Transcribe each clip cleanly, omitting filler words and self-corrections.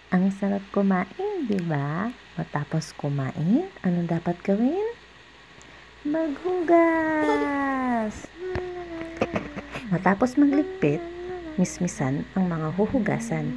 Ang sarap kumain, di ba? Matapos kumain, ano dapat gawin? Maghugas! Matapos magligpit, mismisan ang mga huhugasan.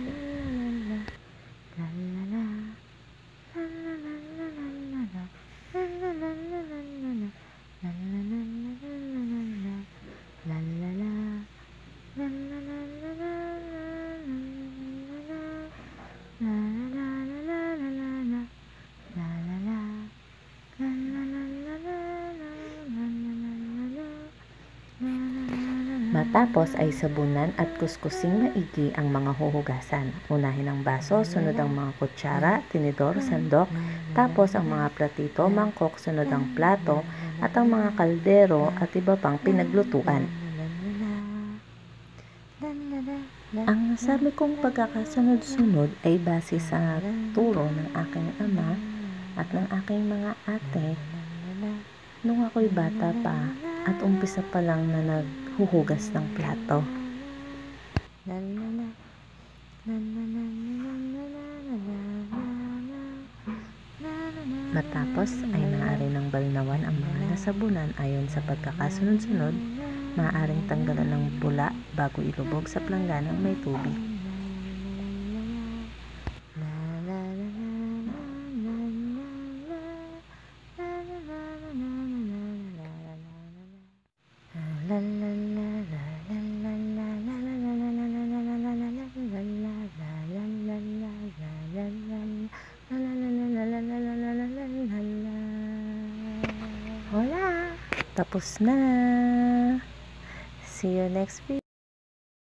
Matapos ay sabunan at kuskusing maigi ang mga huhugasan. Unahin ang baso, sunod ang mga kutsara, tinidor, sandok, tapos ang mga platito, mangkok, sunod ang plato, at ang mga kaldero at iba pang pinaglutuan. Ang sabi kong pagkakasunod-sunod ay base sa turo ng aking ama at ng aking mga ate nung ako'y bata pa at umpisa pa lang na naghuhugas ng plato. Matapos ay maaari ng balnawan ang mga nasabunan ayon sa pagkakasunod-sunod. Maaaring tanggalan ng bula bago ilubog sa plangganang may tubig. Hola! Tapos na! See you next video.